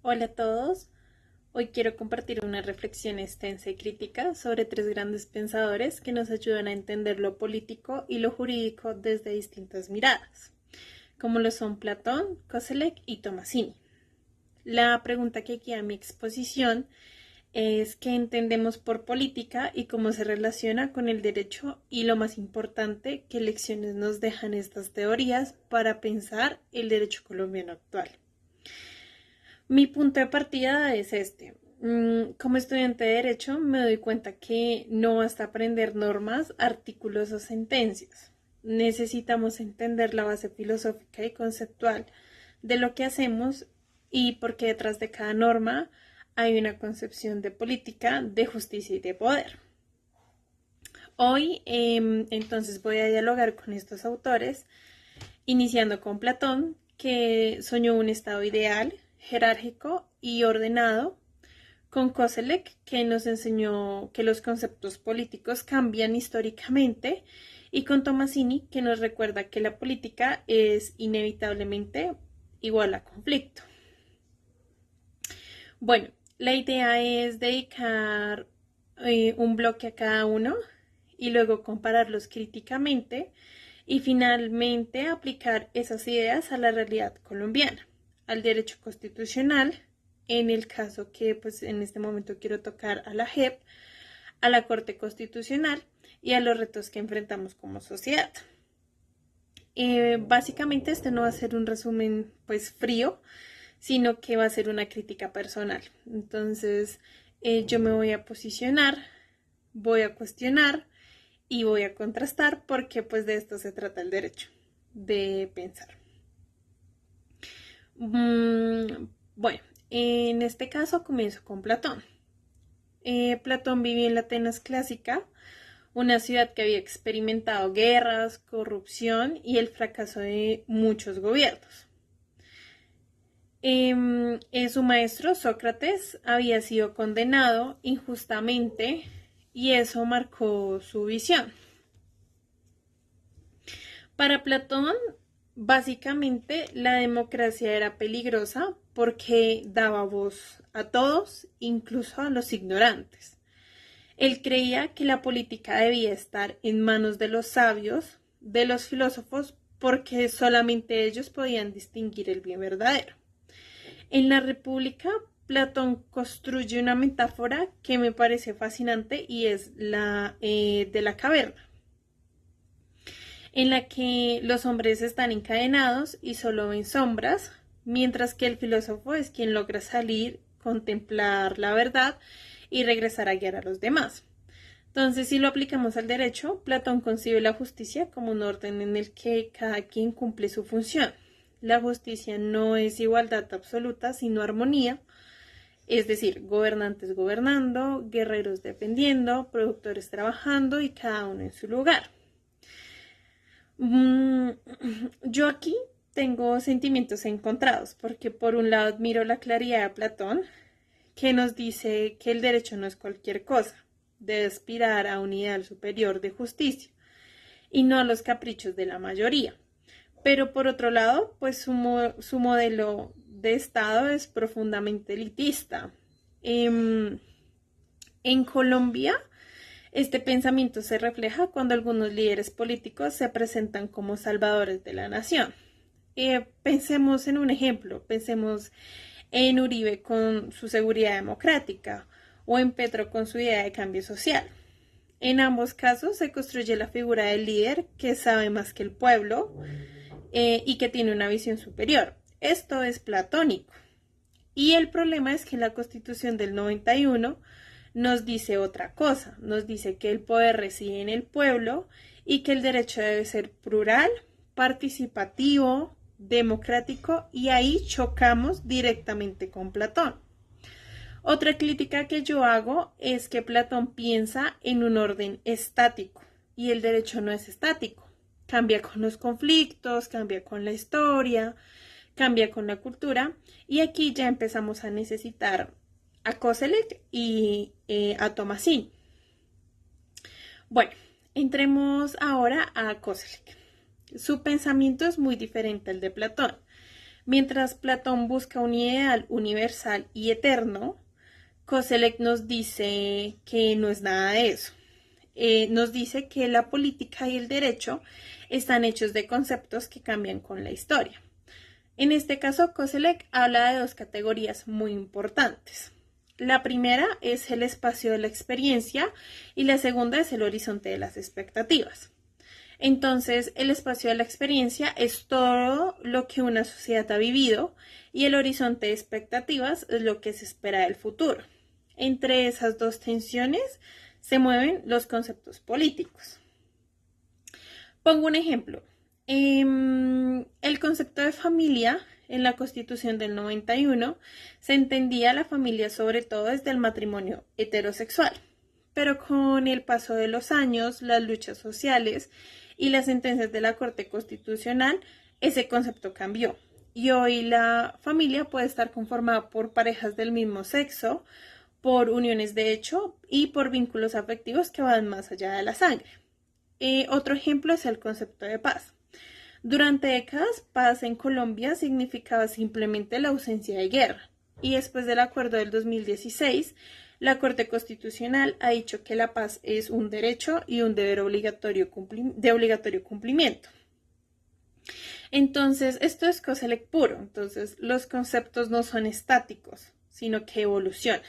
Hola a todos. Hoy quiero compartir una reflexión extensa y crítica sobre tres grandes pensadores que nos ayudan a entender lo político y lo jurídico desde distintas miradas, como lo son Platón, Koselleck y Tomasini. La pregunta que guía mi exposición es qué entendemos por política y cómo se relaciona con el derecho y lo más importante, qué lecciones nos dejan estas teorías para pensar el derecho colombiano actual. Mi punto de partida es este. Como estudiante de Derecho me doy cuenta que no basta aprender normas, artículos o sentencias. Necesitamos entender la base filosófica y conceptual de lo que hacemos y por qué detrás de cada norma hay una concepción de política, de justicia y de poder. Hoy entonces voy a dialogar con estos autores, iniciando con Platón, que soñó un estado ideal, jerárquico y ordenado, con Koselleck, que nos enseñó que los conceptos políticos cambian históricamente, y con Tomasini, que nos recuerda que la política es inevitablemente igual a conflicto. Bueno, la idea es dedicar un bloque a cada uno y luego compararlos críticamente y finalmente aplicar esas ideas a la realidad colombiana, al derecho constitucional, en el caso que pues en este momento quiero tocar a la JEP, a la Corte Constitucional y a los retos que enfrentamos como sociedad. Básicamente este no va a ser un resumen pues frío, sino que va a ser una crítica personal. Entonces yo me voy a posicionar, voy a cuestionar y voy a contrastar porque pues de esto se trata el derecho, de pensar. Bueno, en este caso comienzo con Platón. Platón vivió en la Atenas clásica, una ciudad que había experimentado guerras, corrupción y el fracaso de muchos gobiernos. Su maestro Sócrates había sido condenado injustamente y eso marcó su visión. Para Platón, básicamente la democracia era peligrosa porque daba voz a todos, incluso a los ignorantes. Él creía que la política debía estar en manos de los sabios, de los filósofos, porque solamente ellos podían distinguir el bien verdadero. En la República, Platón construye una metáfora que me parece fascinante y es la de la caverna, en la que los hombres están encadenados y solo ven sombras, mientras que el filósofo es quien logra salir, contemplar la verdad y regresar a guiar a los demás. Entonces, si lo aplicamos al derecho, Platón concibe la justicia como un orden en el que cada quien cumple su función. La justicia no es igualdad absoluta, sino armonía, es decir, gobernantes gobernando, guerreros defendiendo, productores trabajando y cada uno en su lugar. Yo aquí tengo sentimientos encontrados, porque por un lado admiro la claridad de Platón, que nos dice que el derecho no es cualquier cosa, debe aspirar a un ideal superior de justicia y no a los caprichos de la mayoría. Pero por otro lado, pues su modelo de Estado es profundamente elitista. En Colombia, este pensamiento se refleja cuando algunos líderes políticos se presentan como salvadores de la nación. Pensemos en un ejemplo, pensemos en Uribe con su seguridad democrática o en Petro con su idea de cambio social. En ambos casos se construye la figura del líder que sabe más que el pueblo y que tiene una visión superior. Esto es platónico. Y el problema es que la Constitución del 91 nos dice otra cosa, nos dice que el poder reside en el pueblo y que el derecho debe ser plural, participativo, democrático, y ahí chocamos directamente con Platón. Otra crítica que yo hago es que Platón piensa en un orden estático y el derecho no es estático. Cambia con los conflictos, cambia con la historia, cambia con la cultura y aquí ya empezamos a necesitar a Koselleck y a Tomasini. Bueno, entremos ahora a Koselleck. Su pensamiento es muy diferente al de Platón, Mientras Platón busca un ideal universal y eterno, Koselleck nos dice que no es nada de eso. Nos dice que la política y el derecho están hechos de conceptos que cambian con la historia. En este caso, Koselleck habla de dos categorías muy importantes. La primera es el espacio de la experiencia y la segunda es el horizonte de las expectativas. Entonces, el espacio de la experiencia es todo lo que una sociedad ha vivido y el horizonte de expectativas es lo que se espera del futuro. Entre esas dos tensiones se mueven los conceptos políticos. Pongo un ejemplo. El concepto de familia en la Constitución del 91 se entendía la familia sobre todo desde el matrimonio heterosexual, pero con el paso de los años, las luchas sociales y las sentencias de la Corte Constitucional, ese concepto cambió. Y hoy la familia puede estar conformada por parejas del mismo sexo, por uniones de hecho y por vínculos afectivos que van más allá de la sangre. Otro ejemplo es el concepto de paz. Durante décadas, paz en Colombia significaba simplemente la ausencia de guerra. Y después del acuerdo del 2016, la Corte Constitucional ha dicho que la paz es un derecho y un deber de obligatorio cumplimiento. Entonces, esto es Koselleck puro. Entonces, los conceptos no son estáticos, sino que evolucionan.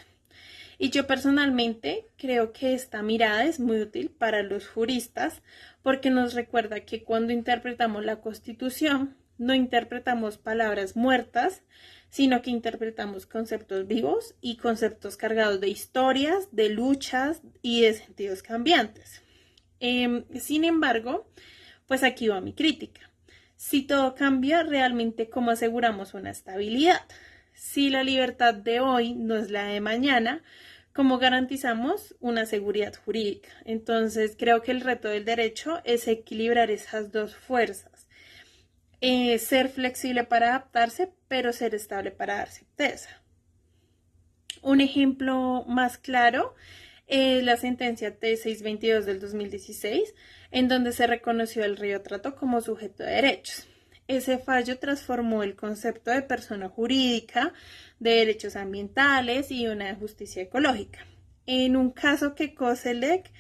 Y yo personalmente creo que esta mirada es muy útil para los juristas porque nos recuerda que cuando interpretamos la Constitución no interpretamos palabras muertas, sino que interpretamos conceptos vivos y conceptos cargados de historias, de luchas y de sentidos cambiantes. Sin embargo, pues aquí va mi crítica. Si todo cambia, realmente ¿cómo aseguramos una estabilidad? Si la libertad de hoy no es la de mañana, ¿cómo garantizamos una seguridad jurídica? Entonces, creo que el reto del derecho es equilibrar esas dos fuerzas. Ser flexible para adaptarse, pero ser estable para dar certeza. Un ejemplo más claro es la sentencia T622 del 2016, en donde se reconoció el río Trato como sujeto de derechos. Ese fallo transformó el concepto de persona jurídica, de derechos ambientales y una de justicia ecológica. En un caso que Koselleck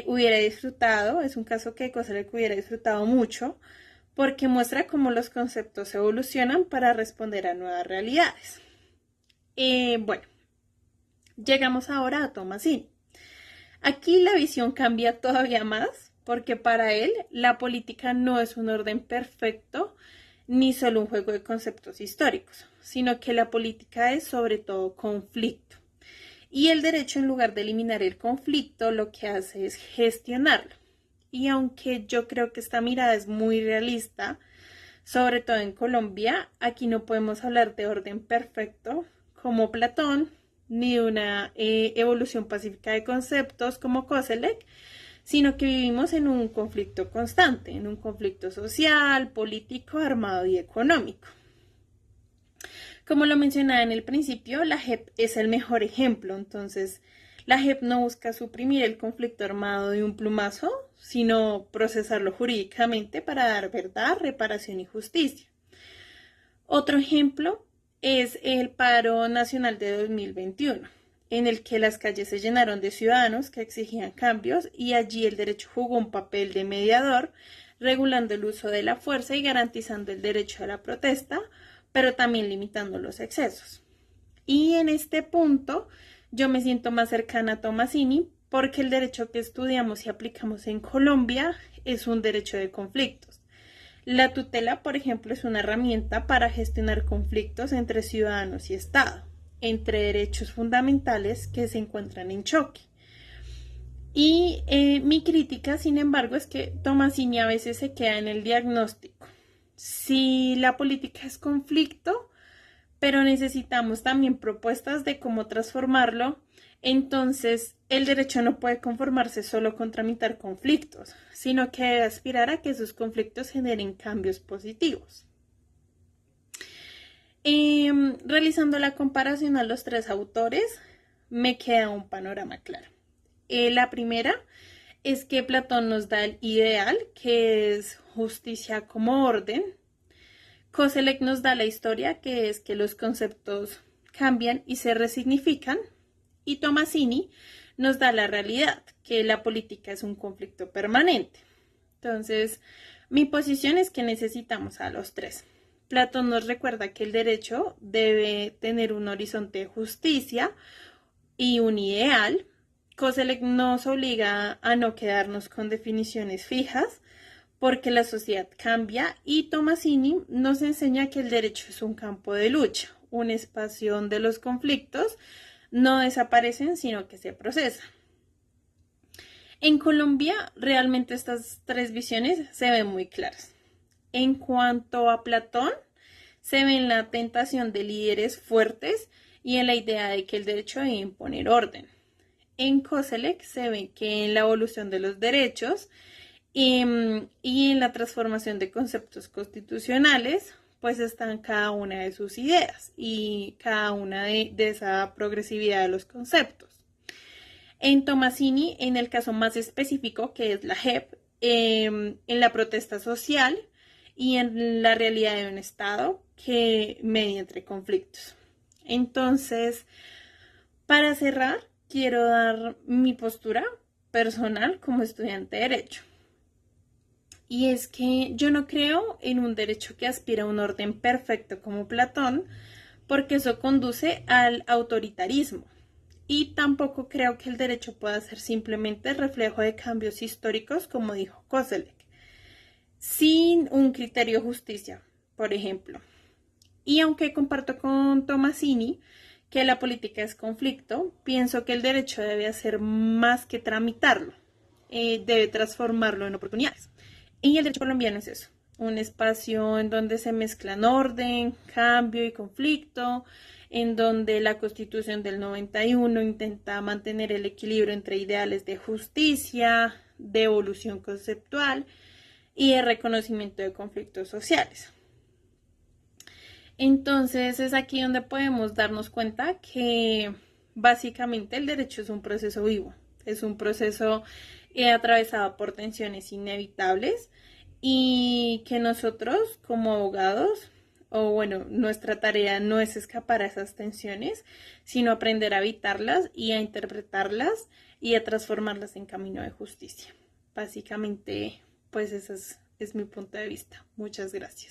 hubiera disfrutado, es un caso que Koselleck hubiera disfrutado mucho, porque muestra cómo los conceptos evolucionan para responder a nuevas realidades. Bueno, llegamos ahora a Tomasini. Aquí la visión cambia todavía más porque para él la política no es un orden perfecto ni solo un juego de conceptos históricos, sino que la política es sobre todo conflicto. Y el derecho, en lugar de eliminar el conflicto, lo que hace es gestionarlo. Y aunque yo creo que esta mirada es muy realista, sobre todo en Colombia, aquí no podemos hablar de orden perfecto como Platón, ni de una evolución pacífica de conceptos como Koselleck, sino que vivimos en un conflicto constante, en un conflicto social, político, armado y económico. Como lo mencionaba en el principio, la JEP es el mejor ejemplo. Entonces, la JEP no busca suprimir el conflicto armado de un plumazo, sino procesarlo jurídicamente para dar verdad, reparación y justicia. Otro ejemplo es el paro nacional de 2021, en el que las calles se llenaron de ciudadanos que exigían cambios y allí el derecho jugó un papel de mediador, regulando el uso de la fuerza y garantizando el derecho a la protesta, pero también limitando los excesos. Y en este punto yo me siento más cercana a Tomasini porque el derecho que estudiamos y aplicamos en Colombia es un derecho de conflictos. La tutela, por ejemplo, es una herramienta para gestionar conflictos entre ciudadanos y Estado, entre derechos fundamentales que se encuentran en choque. Y mi crítica, sin embargo, es que Tomasini a veces se queda en el diagnóstico. Si la política es conflicto, pero necesitamos también propuestas de cómo transformarlo, entonces el derecho no puede conformarse solo con tramitar conflictos, sino que debe aspirar a que esos conflictos generen cambios positivos. Realizando la comparación a los tres autores, me queda un panorama claro. La primera es que Platón nos da el ideal, que es justicia como orden, Koselleck nos da la historia, que es que los conceptos cambian y se resignifican, y Tomasini nos da la realidad, que la política es un conflicto permanente. Entonces, mi posición es que necesitamos a los tres. Platón nos recuerda que el derecho debe tener un horizonte de justicia y un ideal. Koselleck nos obliga a no quedarnos con definiciones fijas, porque la sociedad cambia, y Tomasini nos enseña que el derecho es un campo de lucha, un espacio donde los conflictos no desaparecen, sino que se procesan. En Colombia, realmente estas tres visiones se ven muy claras. En cuanto a Platón, se ve en la tentación de líderes fuertes y en la idea de que el derecho debe imponer orden. En Koselleck se ve que en la evolución de los derechos y en la transformación de conceptos constitucionales, pues están cada una de sus ideas y cada una de esa progresividad de los conceptos. En Tomasini, en el caso más específico, que es la JEP, en la protesta social y en la realidad de un Estado que media entre conflictos. Entonces, para cerrar, quiero dar mi postura personal como estudiante de Derecho. Y es que yo no creo en un derecho que aspira a un orden perfecto como Platón, porque eso conduce al autoritarismo. Y tampoco creo que el derecho pueda ser simplemente reflejo de cambios históricos, como dijo Koselleck, sin un criterio de justicia, por ejemplo. Y aunque comparto con Tomasini que la política es conflicto, pienso que el derecho debe hacer más que tramitarlo, debe transformarlo en oportunidades. Y el derecho colombiano es eso, un espacio en donde se mezclan orden, cambio y conflicto, en donde la Constitución del 91 intenta mantener el equilibrio entre ideales de justicia, de evolución conceptual y de reconocimiento de conflictos sociales. Entonces es aquí donde podemos darnos cuenta que básicamente el derecho es un proceso vivo, es un proceso atravesado por tensiones inevitables, y que nosotros como abogados, o bueno, nuestra tarea no es escapar a esas tensiones, sino aprender a evitarlas y a interpretarlas y a transformarlas en camino de justicia. Básicamente, pues ese es mi punto de vista. Muchas gracias.